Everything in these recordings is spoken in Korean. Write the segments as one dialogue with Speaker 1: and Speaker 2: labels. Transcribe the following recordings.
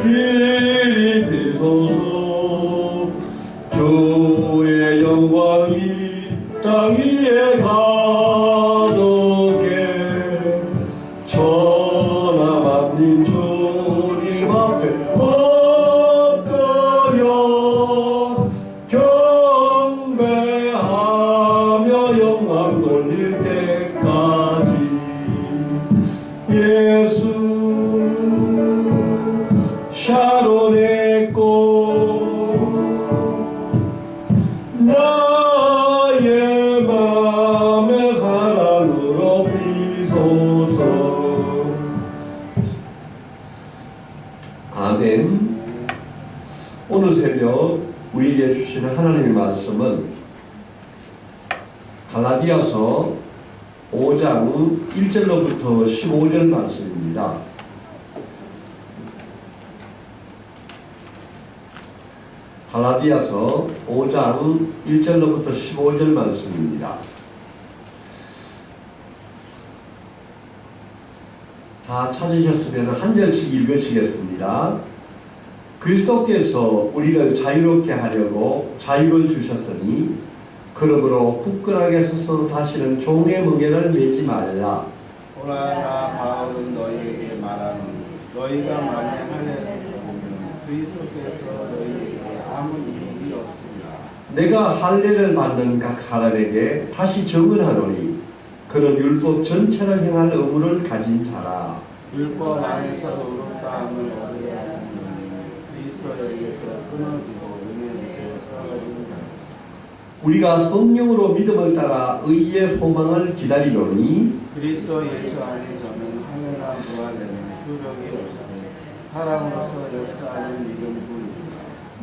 Speaker 1: 길이 비소서. 주의 영광이 땅 위에 가득해. 천하 만민 주님 앞에 엎드려 경배하며 영광 돌릴 때까지. 예수 샤론의 꽃 나의 맘에 사랑으로 비소서. 아멘. 오늘 새벽 우리에게 주시는 하나님의 말씀은 갈라디아서 5장 1절로부터 15절 말씀입니다. 갈라디아서 5장 1절로부터 15절 말씀입니다. 다 찾으셨으면 한 절씩 읽으시겠습니다. 그리스도께서 우리를 자유롭게 하려고 자유를 주셨으니 그러므로 굳건하게 서서 다시는 종의 멍에를 매지 말라.
Speaker 2: 오라 나 바울은 너희에게 말하노니 너희가 만약 할례를 받으면 그리스도께서 너희에게 아무 이익이 없으리라.
Speaker 1: 내가 할례를 받는 각 사람에게 다시 정언하노니 그는 율법 전체를 행할 의무를 가진 자라.
Speaker 2: 율법 안에서 의롭다함을 얻으려 하는 그리스도에게서 끊어지고 은혜에서 떨어지는 자.
Speaker 1: 우리가 성령으로 믿음을 따라 의의 소망을 기다리노니
Speaker 2: 그리스도 예수 안에서는 할례나 부활에는 효력이 없으되 사람으로서 역사하는 믿음뿐이라.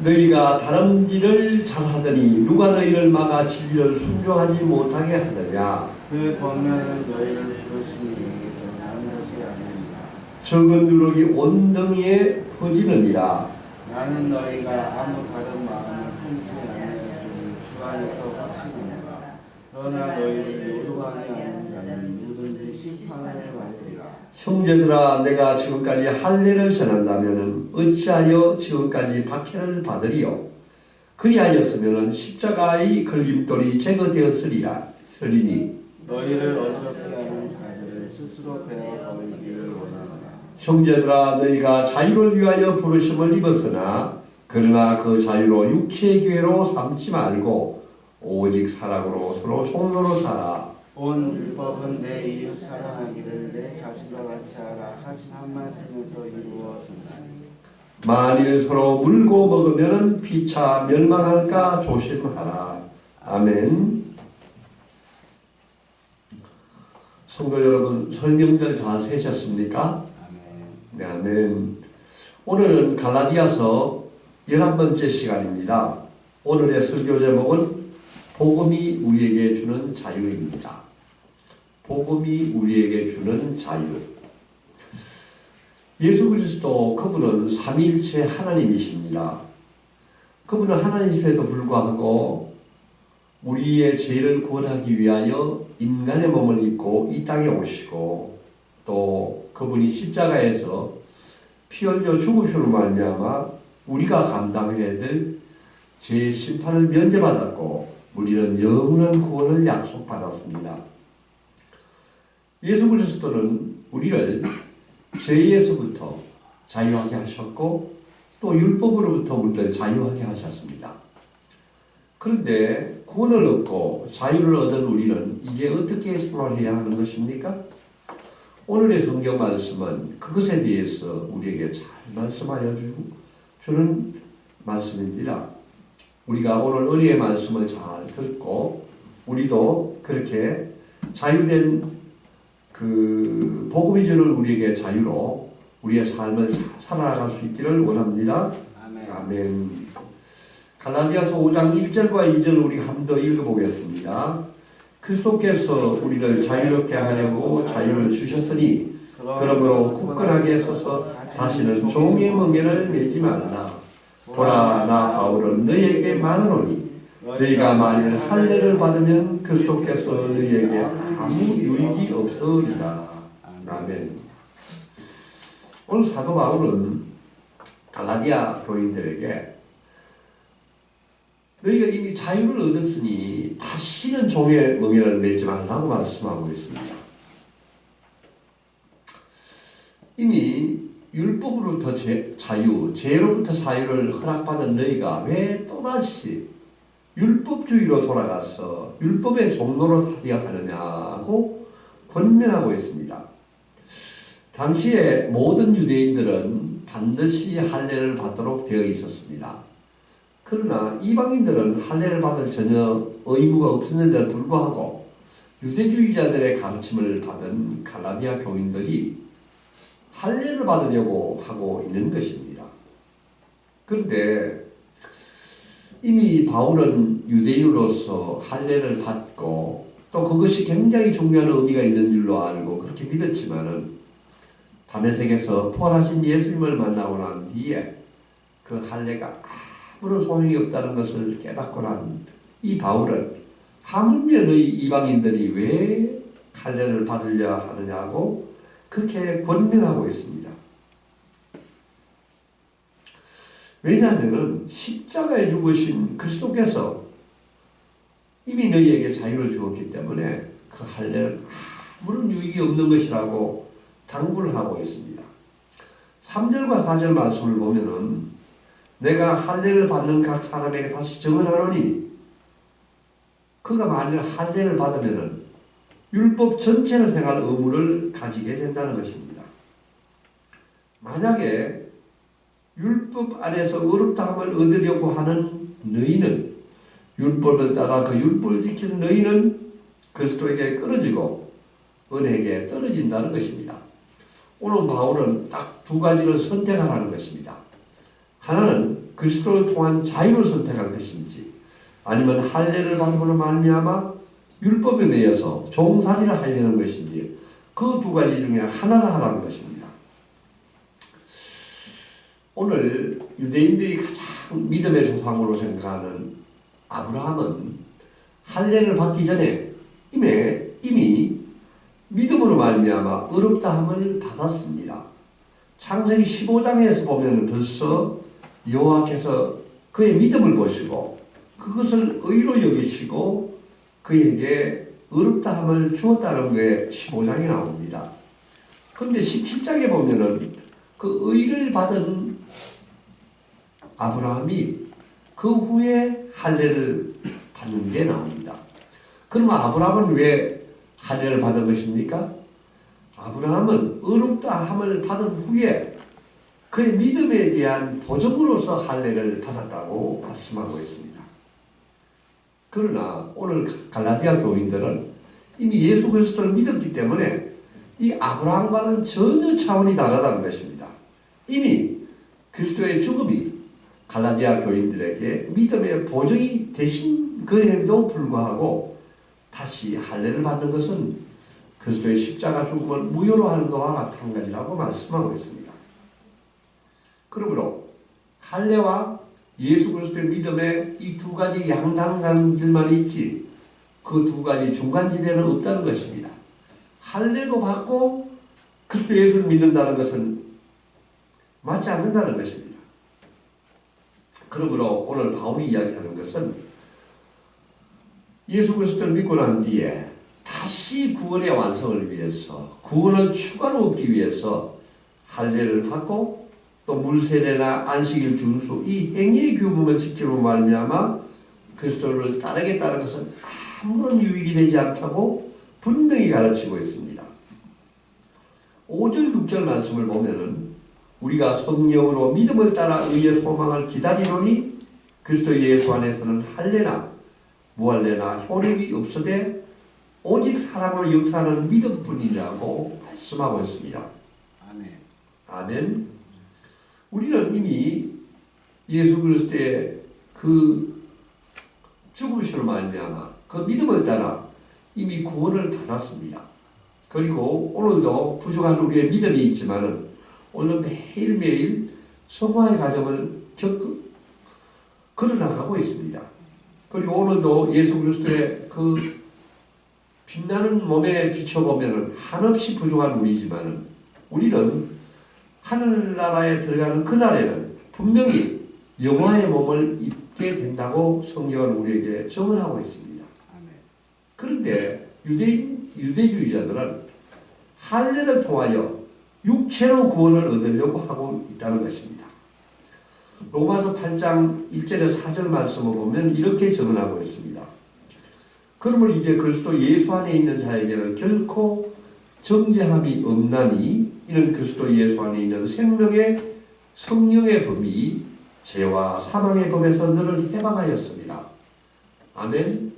Speaker 1: 너희가 다름질을 잘하더니 누가 너희를 막아 진리를 순종하지 못하게 하더냐.
Speaker 2: 그 권면은 너희를 부르신 이에게서 난 것이 아니니라.
Speaker 1: 적은 누룩이 온 등에 퍼지느니라.
Speaker 2: 나는 너희가 아무 다른 마음을 품지 않을 줄을 주 안에서 확신하노라. 그러나 너희를 요동하게 하는 자는 누구든지 심판을 받으리라.
Speaker 1: 형제들아, 내가 지금까지 할례를 전한다면 어찌하여 지금까지 박해를 받으리요. 그리하였으면 십자가의 걸림돌이 제거되었으리니
Speaker 2: 너희를 어지럽게 하는 자들을 스스로 베어 버리기를 원하노라.
Speaker 1: 형제들아, 너희가 자유를 위하여 부르심을 입었으나 그러나 그 자유로 육체의 기회로 삼지 말고 오직 사랑으로 서로 총로로 살아.
Speaker 2: 온 율법은 내 이웃 사랑하기를 내 자신과 같이 하라 하신 한 말씀에서 이루어진다니.
Speaker 1: 만일 서로 물고 먹으면 피차 멸망할까 조심하라. 아멘. 성도 여러분, 설명들 잘 세셨습니까? 네, 아멘. 오늘은 갈라디아서 11번째 시간입니다. 오늘의 설교 제목은 복음이 우리에게 주는 자유입니다. 복음이 우리에게 주는 자유. 예수 그리스도 그분은 삼위일체 하나님이십니다. 그분은 하나님임에도 불구하고 우리의 죄를 구원하기 위하여 인간의 몸을 입고 이 땅에 오시고 또 그분이 십자가에서 피 흘려 죽으심으로 말미암아 우리가 감당해야 될 죄의 심판을 면제받았고 우리는 영원한 구원을 약속받았습니다. 예수 그리스도는 우리를 죄에서부터 자유하게 하셨고 또 율법으로부터 우리를 자유하게 하셨습니다. 그런데 구원을 얻고 자유를 얻은 우리는 이제 어떻게 생활해야 하는 것입니까? 오늘의 성경 말씀은 그것에 대해서 우리에게 잘 말씀하여 주는 말씀입니다. 우리가 오늘 은혜의 말씀을 잘 듣고 우리도 그렇게 자유된 그 복음이 주는 우리에게 자유로 우리의 삶을 살아갈 수 있기를 원합니다.
Speaker 2: 아멘.
Speaker 1: 아멘. 갈라디아서 5장 1절과 2절 우리 한 번 더 읽어보겠습니다. 그리스도께서 우리를 자유롭게 하려고 자유를 주셨으니 그러므로 굳건하게 서서 다시는 종의 멍에를 매지 말라. 보라, 나 바울은 너희에게 말하노니 너희가 만일 할례를 받으면 그리스도께서 너희에게 아무 유익이 없으리라. 아멘. 오늘 사도 바울은 갈라디아 교인들에게 너희가 이미 자유를 얻었으니 다시는 종의 멍에를 매지 말라고 말씀하고 있습니다. 이미 율법으로부터 자유, 죄로부터 자유를 허락받은 너희가 왜 또다시 율법주의로 돌아가서 율법의 종로로 살려 하느냐고 권면하고 있습니다. 당시에 모든 유대인들은 반드시 할례를 받도록 되어 있었습니다. 그러나 이방인들은 할례를 받을 전혀 의무가 없었는데도 불구하고 유대주의자들의 가르침을 받은 갈라디아 교인들이 할례를 받으려고 하고 있는 것입니다. 그런데 이미 바울은 유대인으로서 할례를 받고 또 그것이 굉장히 중요한 의미가 있는 줄로 알고 그렇게 믿었지만은 다메섹에서 부활하신 예수님을 만나고 난 뒤에 그 할례가 아무런 소용이 없다는 것을 깨닫고 난 이 바울은 하물며 너희 이방인들이 왜 할례를 받으려 하느냐고 그렇게 권면하고 있습니다. 왜냐하면 십자가에 죽으신 그리스도께서 이미 너희에게 자유를 주었기 때문에 그 할례는 아무런 유익이 없는 것이라고 당부를 하고 있습니다. 3절과 4절 말씀을 보면은 내가 할례를 받는 각 사람에게 다시 정언하노니 그가 만일 할례를 받으면은 율법 전체를 행할 의무를 가지게 된다는 것입니다. 만약에 율법 안에서 어렵다함을 얻으려고 하는 너희는 율법을 따라 그 율법을 지키는 너희는 그리스도에게 끊어지고 은혜에게 떨어진다는 것입니다. 오늘 바울은 딱 두 가지를 선택하라는 것입니다. 하나는 그리스도를 통한 자유를 선택할 것인지 아니면 할례를 받음으로 말미암아 율법에 매여서 종살이를 하려는 것인지 그 두 가지 중에 하나를 하라는 것입니다. 오늘 유대인들이 가장 믿음의 조상으로 생각하는 아브라함은 할례를 받기 전에 이미 믿음으로 말미암아 의롭다함을 받았습니다. 창세기 15장에서 보면 벌써 여호와께서 그의 믿음을 보시고 그것을 의로 여기시고 그에게 의롭다함을 주었다는 게 15장에 나옵니다. 그런데 17장에 보면은 그 의를 받은 아브라함이 그 후에 할례를 받는 게 나옵니다. 그러면 아브라함은 왜 할례를 받은 것입니까? 아브라함은 의롭다함을 받은 후에 그의 믿음에 대한 보증으로서 할례를 받았다고 말씀하고 있습니다. 그러나 오늘 갈라디아 교인들은 이미 예수 그리스도를 믿었기 때문에 이 아브라함과는 전혀 차원이 다르다는 것입니다. 이미 그리스도의 죽음이 갈라디아 교인들에게 믿음의 보증이 되신 그에도 불구하고 다시 할례를 받는 것은 그리스도의 십자가 죽음을 무효로 하는 것과 마찬가지라고 말씀하고 있습니다. 그러므로 할례와 예수 그리스도의 믿음의 이 두 가지 양당간들만 있지 그 두 가지 중간지대는 없다는 것입니다. 할례도 받고 그리스도 예수를 믿는다는 것은 맞지 않는다는 것입니다. 그러므로 오늘 바울이 이야기하는 것은 예수 그리스도를 믿고 난 뒤에 다시 구원의 완성을 위해서 구원을 추가로 얻기 위해서 할례를 받고 또 물세례나 안식일 준수 이 행위의 규범을 지키로 말미암아 그리스도를 따르겠다는 것은 아무런 유익이 되지 않다고 분명히 가르치고 있습니다. 5절 6절 말씀을 보면은 우리가 성령으로 믿음을 따라 의의 소망을 기다리노니 그리스도 예수 안에서는 할례나 무할례나 효력이 없으되 오직 사랑으로 역사하는 믿음뿐이라고 말씀하고 있습니다.
Speaker 2: 아멘.
Speaker 1: 아멘. 우리는 이미 예수 그리스도의 그 죽으심으로 말미암아 그 믿음을 따라 이미 구원을 받았습니다. 그리고 오늘도 부족한 우리의 믿음이 있지만은 오늘 매일매일 성화의 과정을 걸어나가고 있습니다. 그리고 오늘도 예수 그리스도의 그 빛나는 몸에 비춰보면 한없이 부족한 우리지만은 우리는 하늘나라에 들어가는 그날에는 분명히 영화의 몸을 입게 된다고 성경은 우리에게 증언하고 있습니다. 그런데 유대주의자들은 할례를 통하여 육체로 구원을 얻으려고 하고 있다는 것입니다. 로마서 8장 1절에 4절 말씀을 보면 이렇게 증언하고 있습니다. 그러므로 이제 그리스도 예수 안에 있는 자에게는 결코 정죄함이 없나니 이는 그리스도 예수 안에 있는 생명의 성령의 법이 죄와 사망의 법에서 너를 해방하였습니다. 아멘.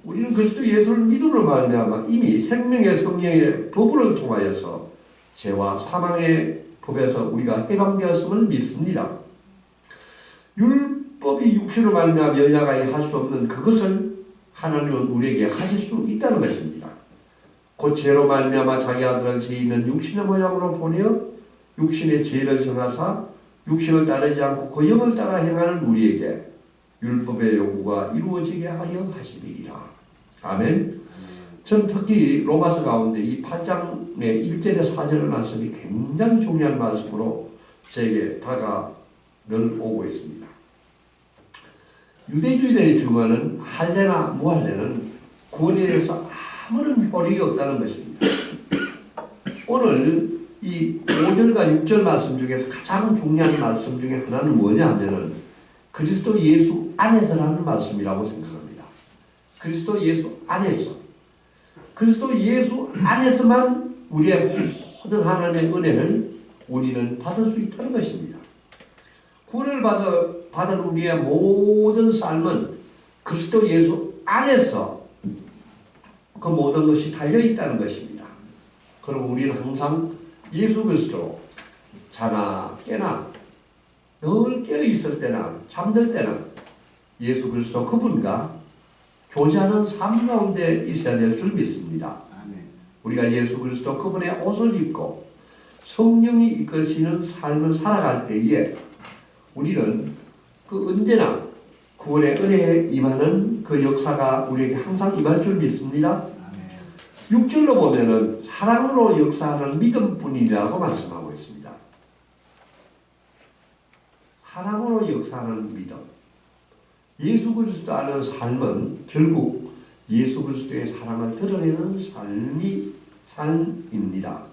Speaker 1: 우리는 그리스도 예수를 믿음으로 말미암아 이미 생명의 성령의 법을 통하여서 죄와 사망의 법에서 우리가 해방되었음을 믿습니다. 율법이 육신으로 말미암아 여자가 할 수 없는 그것을 하나님은 우리에게 하실 수 있다는 것입니다. 곧 죄로 말미암아 자기 아들을 죄 있는 육신의 모양으로 보내어 육신의 죄를 정하사 육신을 따르지 않고 그 영을 따라 행하는 우리에게 율법의 요구가 이루어지게 하려 하심이니라. 아멘. 전 특히 로마서 가운데 이 8장의 1절에 4절 말씀이 굉장히 중요한 말씀으로 제게 늘 오고 있습니다. 유대주의들이 주장하는 할례나 무할례는 구원에 대해서 아무런 효력이 없다는 것입니다. 오늘 이 5절과 6절 말씀 중에서 가장 중요한 말씀 중에 하나는 뭐냐 하면은 그리스도 예수 안에서라는 말씀이라고 생각합니다. 그리스도 예수 안에서. 그리스도 예수 안에서만 우리의 모든 하나님의 은혜를 우리는 받을 수 있다는 것입니다. 구원을 받은 우리의 모든 삶은 그리스도 예수 안에서 그 모든 것이 달려있다는 것입니다. 그럼 우리는 항상 예수 그리스도 자나 깨나 늘 깨어있을 때나 잠들 때나 예수 그리스도 그분과 교제하는 삶 가운데 있어야 될 줄 믿습니다. 우리가 예수 그리스도 그분의 옷을 입고 성령이 이끄시는 삶을 살아갈 때에 우리는 그 언제나 구원의 은혜에 임하는 그 역사가 우리에게 항상 임할 줄 믿습니다. 6절로 보면은 사랑으로 역사하는 믿음뿐이라고 말씀하고 있습니다. 사랑으로 역사하는 믿음. 예수 그리스도 아는 삶은 결국 예수 그리스도의 사랑을 드러내는 삶입니다.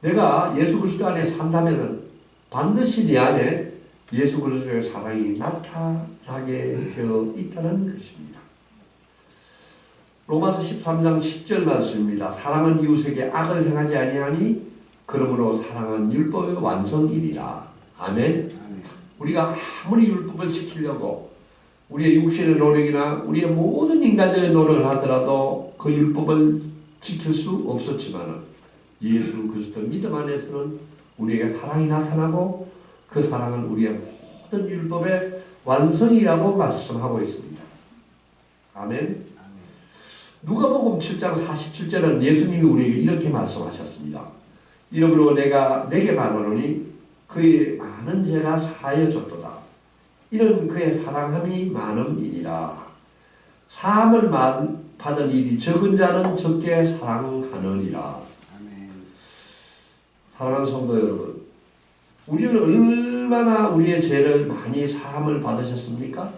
Speaker 1: 내가 예수 그리스도 안에 산다면은 반드시 내 안에 예수 그리스도의 사랑이 나타나게 되어 있다는 것입니다. 로마서 13장 10절 말씀입니다. 사랑은 이웃에게 악을 행하지 아니하니 그러므로 사랑은 율법의 완성이니라. 아멘. 우리가 아무리 율법을 지키려고 우리의 육신의 노력이나 우리의 모든 인간적인 노력을 하더라도 그 율법을 지킬 수 없었지만 예수 그리스도 믿음 안에서는 우리에게 사랑이 나타나고 그 사랑은 우리의 모든 율법의 완성이라고 말씀하고 있습니다. 아멘. 누가복음 7장 47절은 예수님이 우리에게 이렇게 말씀하셨습니다. 이러므로 내가 내게 말하노니 그의 많은 죄가 사하여졌도다. 이는 그의 사랑함이 많음이니라. 사함을 받은 일이 적은 자는 적게 사랑하느니라. 사랑하는 성도 여러분, 우리는 얼마나 우리의 죄를 많이 사함을 받으셨습니까?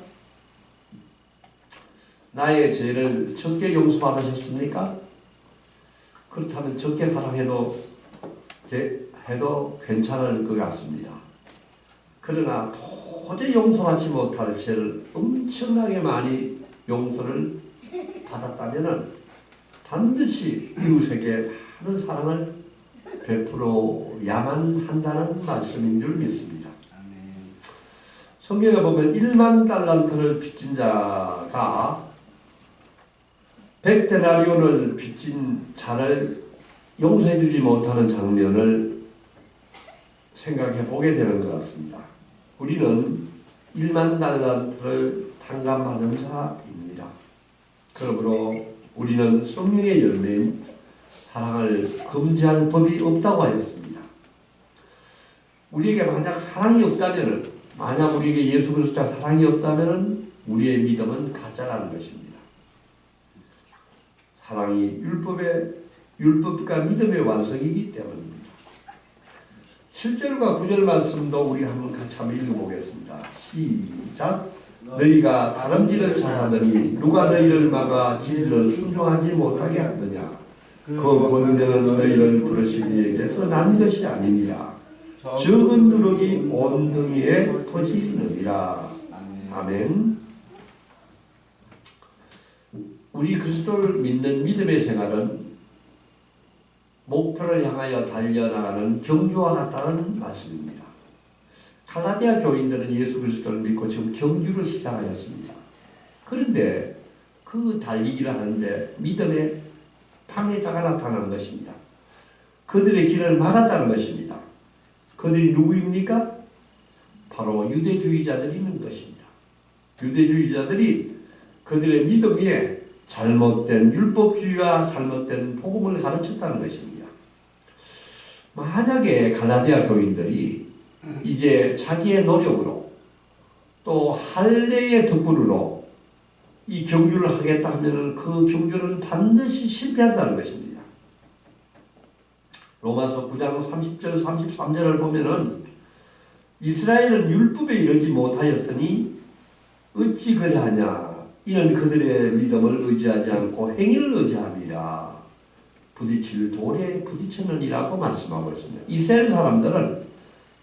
Speaker 1: 나의 죄를 적게 용서받으셨습니까? 그렇다면 적게 사랑해도 괜찮을 것 같습니다. 그러나 도저히 용서하지 못할 죄를 엄청나게 많이 용서를 받았다면 반드시 이웃에게 많은 사랑을 베풀어야만 한다는 말씀인 줄 믿습니다. 성경에 보면 1만 달란트를 빚진 자가 100데나리온을 빚진 자를 용서해주지 못하는 장면을 생각해 보게 되는 것 같습니다. 우리는 1만 달란트를 탕감받은 자입니다. 그러므로 우리는 성령의 열매인 사랑을 금지할 법이 없다고 하였습니다. 우리에게 만약 사랑이 없다면, 만약 우리에게 예수 그리스도와 사랑이 없다면 우리의 믿음은 가짜라는 것입니다. 사랑이 율법과 믿음의 완성이기 때문입니다. 7절과 9절 말씀도 우리 한번 같이 한번 읽어보겠습니다. 시작. 너희가 다름질을 잘하더니 누가 너희를 막아 진리를 순종하지 못하게 하느냐. 그 권세는 너희를 부르신 이에게서 난 것이 아니니라. 적은 누룩이 온 등에 퍼지느니라. 아멘. 우리 그리스도를 믿는 믿음의 생활은 목표를 향하여 달려나가는 경주와 같다는 말씀입니다. 갈라디아 교인들은 예수 그리스도를 믿고 지금 경주를 시작하였습니다. 그런데 그 달리기를 하는데 믿음의 방해자가 나타난 것입니다. 그들의 길을 막았다는 것입니다. 그들이 누구입니까? 바로 유대주의자들이 있는 것입니다. 유대주의자들이 그들의 믿음 위에 잘못된 율법주의와 잘못된 복음을 가르쳤다는 것입니다. 만약에 갈라디아 교인들이 이제 자기의 노력으로 또 할례의 덕분으로 이 경주를 하겠다 하면 그 경주는 반드시 실패한다는 것입니다. 로마서 9장 30절 33절을 보면은 이스라엘은 율법에 이르지 못하였으니 어찌 그리하냐. 이는 그들의 믿음을 의지하지 않고 행위를 의지함이라. 부딪힐 돌에 부딪혔느니라고 말씀하고 있습니다. 이스라엘 사람들은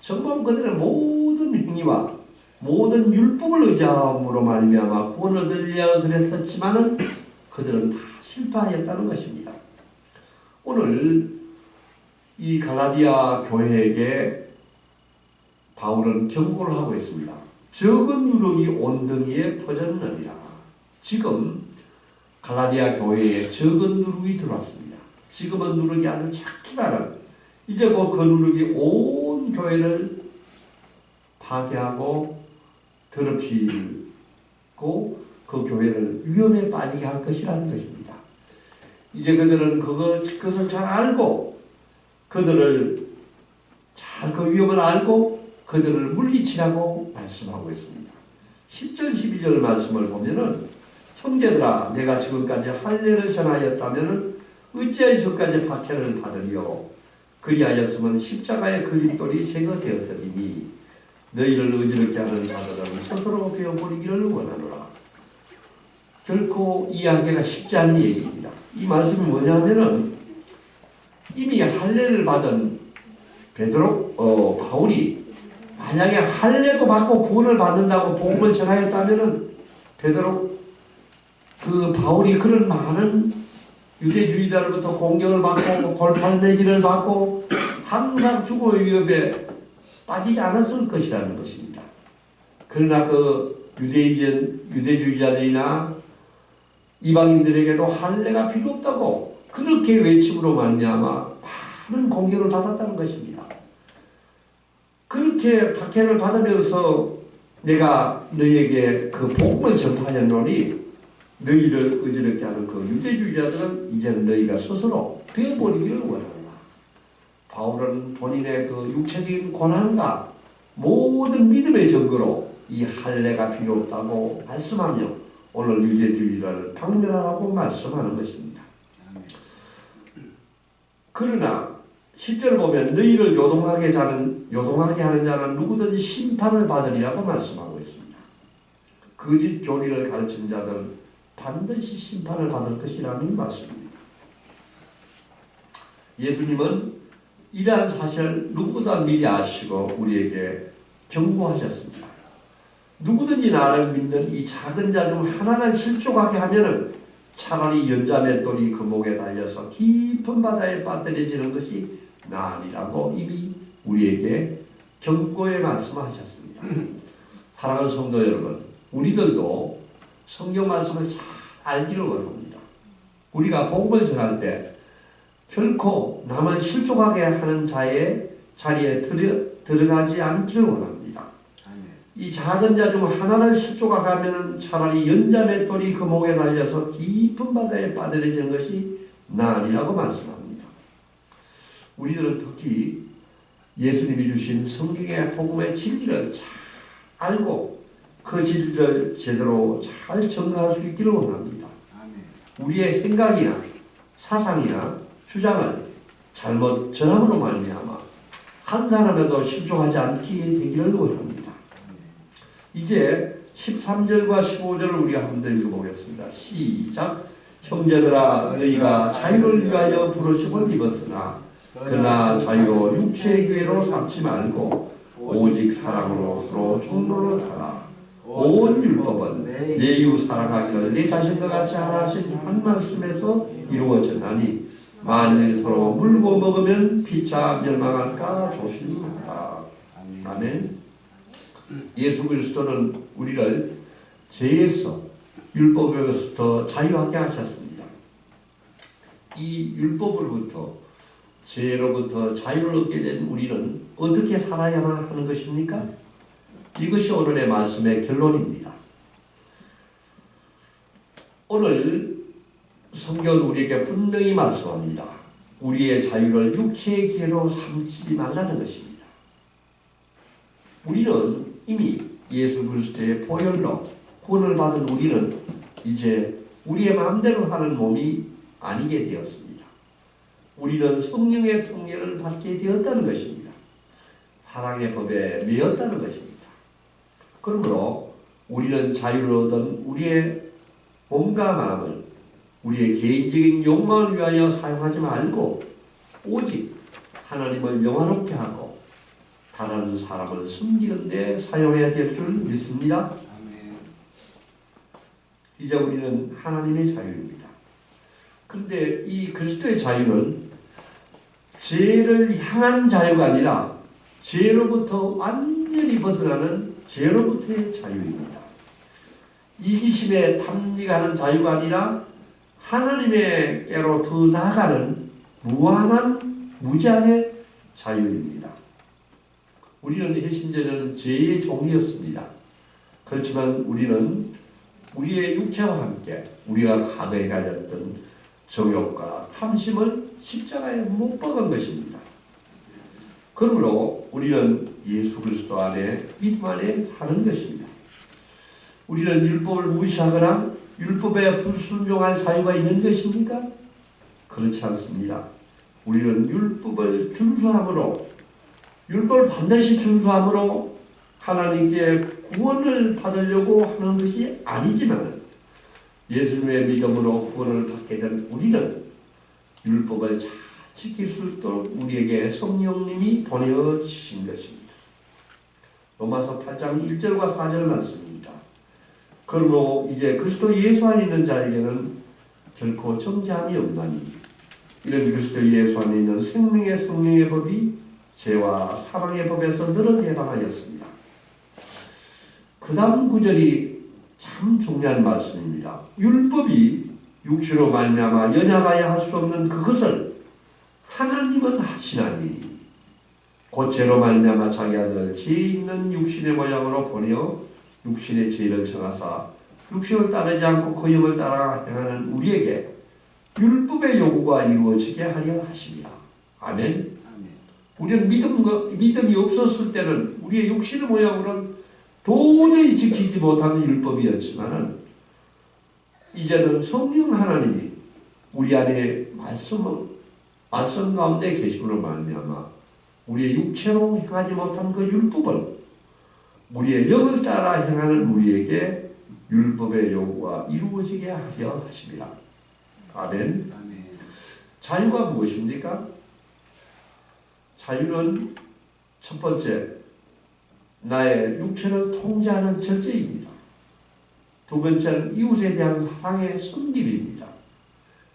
Speaker 1: 정말 그들의 모든 행위와 모든 율법을 의지함으로 말미암아 구원을 얻으려 그랬었지만은 그들은 다 실패하였다는 것입니다. 오늘 이 갈라디아 교회에게 바울은 경고를 하고 있습니다. 적은 누룩이 온등이에 퍼졌느니라. 지금 갈라디아 교회에 적은 누룩이 들어왔습니다. 지금은 누룩이 아주 작지만은 이제 그 누룩이 온 교회를 파괴하고 더럽히고 그 교회를 위험에 빠지게 할 것이라는 것입니다. 이제 그들은 그것을 잘 알고 그들을 잘 그 위험을 알고 그들을 물리치라고 말씀하고 있습니다. 10절 12절 말씀을 보면은 형제들아 내가 지금까지 할례를 전하였다면 어찌하여 저까지 박해를 받으리요. 그리하였으면 십자가의 걸림돌이 제거되었으리니 너희를 어지럽게 하는 자들은 스스로 베어버리기를 원하노라. 결코 이해하기가 쉽지 않은 얘기입니다. 이 말씀이 뭐냐면은 이미 할례를 받은 바울이 만약에 할례도 받고 구원을 받는다고 복음을 전하였다면은 바울이 그런 많은 유대주의자로부터 공격을 받고 골판내기를 받고 항상 죽음의 위협에 빠지지 않았을 것이라는 것입니다. 그러나 그 유대주의자들이나 이방인들에게도 할례가 필요 없다고 그렇게 외침으로 말미암아 많은 공격을 받았다는 것입니다. 그렇게 박해를 받으면서 내가 너희에게 그 복음을 전파하였노니 너희를 어지럽게 하는 그 유대주의자들은 이제는 너희가 스스로 베어버리기를 원한다. 바울은 본인의 그 육체적인 고난과 모든 믿음의 증거로 이 할례가 필요 없다고 말씀하며 오늘 유대주의를 박멸하라고 말씀하는 것입니다. 그러나 10절을 보면 너희를 요동하게 하는 자는 누구든지 심판을 받으리라고 말씀하고 있습니다. 거짓 교리를 가르치는 자들은 반드시 심판을 받을 것이라는 말씀입니다. 예수님은 이러한 사실을 누구보다 미리 아시고 우리에게 경고하셨습니다. 누구든지 나를 믿는 이 작은 자 중 하나를 실족하게 하면은 차라리 연자맷돌이 그 목에 달려서 깊은 바다에 빠뜨려지는 것이 나으리라고 이미 우리에게 경고의 말씀하셨습니다. 사랑하는 성도 여러분, 우리들도 성경 말씀을 잘 알기를 원합니다. 우리가 복음을 전할 때 결코 남을 실족하게 하는 자의 자리에 들어가지 않기를 원합니다. 이 작은 자 중 하나를 실족하게 하면 차라리 연자맷돌이 그 목에 달려서 깊은 바다에 빠뜨려지는 것이 나으리라고 말씀합니다. 우리들은 특히 예수님이 주신 성경의 복음의 진리를 잘 알고 그 진리를 제대로 잘 전가할 수 있기를 원합니다. 우리의 생각이나 사상이나 주장을 잘못 전함으로 말미암아 한 사람에도 실족하지 않게 되기를 원합니다. 이제 13절과 15절을 우리가 한 번 더 읽어보겠습니다. 시작. 형제들아 너희가 자유를 위하여 부르심을 입었으나 그러나 자유로 육체의 기회로 삼지 말고 오직 사랑으로 서로 종로를 하라. 온 율법은 내 이웃 사랑하기를 내 자신과 같이 하라 하신 한 말씀에서 이루어졌나니 만일 서로 물고 먹으면 피차 멸망할까 조심하라. 아멘. 예수 그리스도는 우리를 죄에서 율법에서부터 자유하게 하셨습니다. 이 율법으로부터 죄로부터 자유를 얻게 된 우리는 어떻게 살아야만 하는 것입니까? 이것이 오늘의 말씀의 결론입니다. 오늘 성경은 우리에게 분명히 말씀합니다. 우리의 자유를 육체의 기회로 삼지 말라는 것입니다. 우리는 이미 예수 그리스도의 보혈로 구원을 받은 우리는 이제 우리의 마음대로 하는 몸이 아니게 되었습니다. 우리는 성령의 통례를 받게 되었다는 것입니다. 사랑의 법에 매였다는 것입니다. 그러므로 우리는 자유를 얻은 우리의 몸과 마음을 우리의 개인적인 욕망을 위하여 사용하지 말고 오직 하나님을 영화롭게 하고 다른 사람을 섬기는 데 사용해야 될 줄 믿습니다. 이제 우리는 하나님의 자유입니다. 그런데 이 그리스도의 자유는 죄를 향한 자유가 아니라 죄로부터 완전히 벗어나는 죄로부터의 자유입니다. 이기심에 탐닉하는 자유가 아니라 하나님께로 더 나아가는 무한한 무제한의 자유입니다. 우리는 핵심적으로는 죄의 종이었습니다. 그렇지만 우리는 우리의 육체와 함께 우리가 가득히 가졌던 정욕과 탐심을 십자가에 못 박은 것입니다. 그러므로 우리는 예수 그리스도 안에 믿음 안에 사는 것입니다. 우리는 율법을 무시하거나 율법에 불순종할 자유가 있는 것입니까? 그렇지 않습니다. 우리는 율법을 준수함으로 율법을 반드시 준수함으로 하나님께 구원을 받으려고 하는 것이 아니지만 예수님의 믿음으로 구원을 받게 된 우리는 율법을 잘 지킬 수 있도록 우리에게 성령님이 보내주신 것입니다. 로마서 8장 1절과 4절 말씀입니다. 그러므로 이제 그리스도 예수 안에 있는 자에게는 결코 정죄함이 없나니 이런 그리스도 예수 안에 있는 생명의 성령의 법이 죄와 사망의 법에서 너를 해방하였습니다. 그 다음 구절이 참 중요한 말씀입니다. 율법이 육신으로 말미암아 연약하여 할 수 없는 그것을 하나님은 하시나니 곧 죄로 말미암아 자기 아들을 죄 있는 육신의 모양으로 보내어 육신의 죄를 정하사 육신을 따르지 않고 그 영을 따라 행하는 우리에게 율법의 요구가 이루어지게 하려 하십니다. 아멘. 우리는 믿음이 없었을 때는 우리의 육신의 모양으로는 도저히 지키지 못하는 율법이었지만 이제는 성령 하나님이 우리 안에 말씀 가운데 계심으로 말미암아 우리의 육체로 행하지 못한 그 율법을 우리의 영을 따라 행하는 우리에게 율법의 요구가 이루어지게 하려 하십니다. 아멘. 자유가 무엇입니까? 자유는 첫 번째 나의 육체를 통제하는 절제입니다. 두 번째는 이웃에 대한 사랑의 섬김입니다.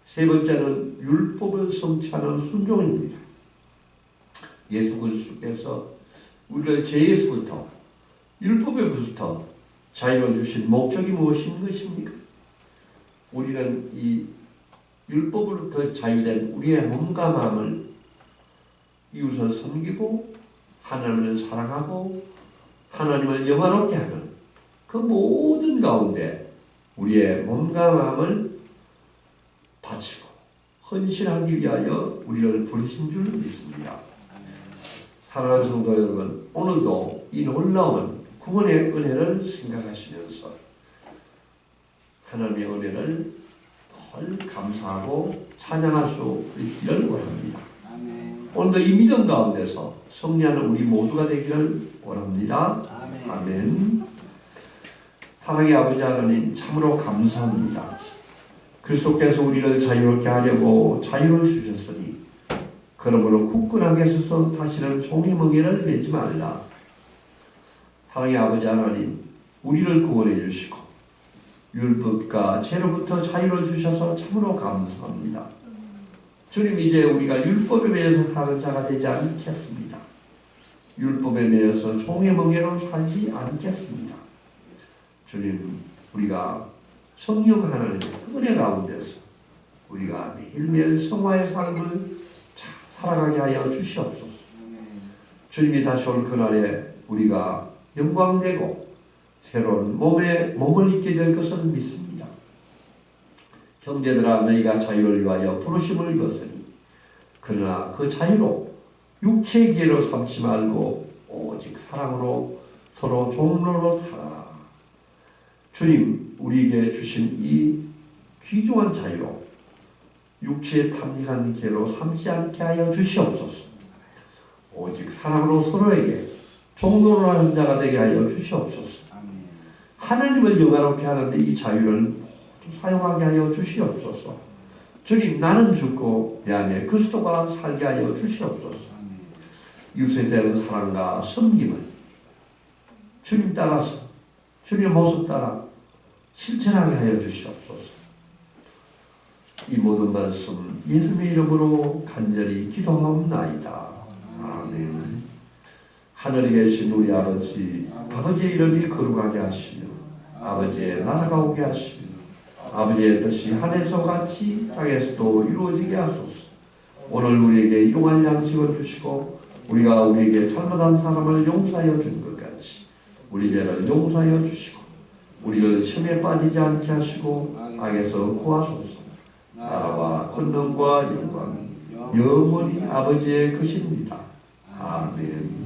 Speaker 1: 세 번째는 율법을 성취하는 순종입니다. 예수 그리스도께서 우리를 죄에서부터 율법에부터 자유를 주신 목적이 무엇인 것입니까? 우리는 이 율법으로부터 자유된 우리의 몸과 마음을 이웃을 섬기고 하나님을 사랑하고 하나님을 영화롭게 하는 그 모든 가운데 우리의 몸과 마음을 바치고 헌신하기 위하여 우리를 부르신 줄 믿습니다. 사랑하는 성도 여러분, 오늘도 이 놀라운 구원의 은혜를 생각하시면서 하나님의 은혜를 늘 감사하고 찬양할 수 있기를 원합니다.
Speaker 2: 아멘.
Speaker 1: 오늘도 이 믿음 가운데서 승리하는 우리 모두가 되기를 원합니다.
Speaker 2: 아멘.
Speaker 1: 아멘. 사랑의 아버지 하나님 참으로 감사합니다. 그리스도께서 우리를 자유롭게 하려고 자유를 주셨으니 그러므로 굳건하게 서서 다시는 종의 멍에를 매지 말라. 사랑의 아버지 하나님 우리를 구원해 주시고 율법과 죄로부터 자유를 주셔서 참으로 감사합니다. 주님 이제 우리가 율법에 매여서 사는 자가 되지 않겠습니다. 율법에 매여서 종의 멍에로 살지 않겠습니다. 주님 우리가 성령 하나님의 은혜 가운데서 우리가 매일매일 성화의 삶을 살아가게 하여 주시옵소서. 주님이 다시 올 그날에 우리가 영광되고 새로운 몸을 입게 될 것을 믿습니다. 형제들아 너희가 자유를 위하여 부르심을 입었으니 그러나 그 자유로 육체의 기회로 삼지 말고 오직 사랑으로 서로 종로로 살아. 주님 우리에게 주신 이 귀중한 자유로 육체의 탐닉한 기회로 삼지 않게 하여 주시옵소서. 오직 사랑으로 서로에게 종로로 하는 자가 되게 하여 주시옵소서. 하나님을 영화롭게 하는데 이 자유를 모두 사용하게 하여 주시옵소서. 주님 나는 죽고 내 안에 그리스도가 살게 하여 주시옵소서. 이웃에 대한 사랑과 섬김을 주님 따라서 주님의 모습 따라 실천하게 하여 주시옵소서. 이 모든 말씀 예수님의 이름으로 간절히 기도하옵나이다. 아멘. 하늘에 계신 우리 아버지의 이름이 거룩하게 하시며 아버지의 나라가 오게 하시며 아버지의 뜻이 하늘에서 같이 땅에서도 이루어지게 하소서. 오늘 우리에게 일용할 양식을 주시고 우리가 우리에게 잘못한 사람을 용서하여 준 것 같이 우리 죄를 용서하여 주시고 우리를 시험에 빠지지 않게 하시고 악에서 구하소서. 나라와 권능과 영광이 영원히 아버지의 것입니다. 아멘.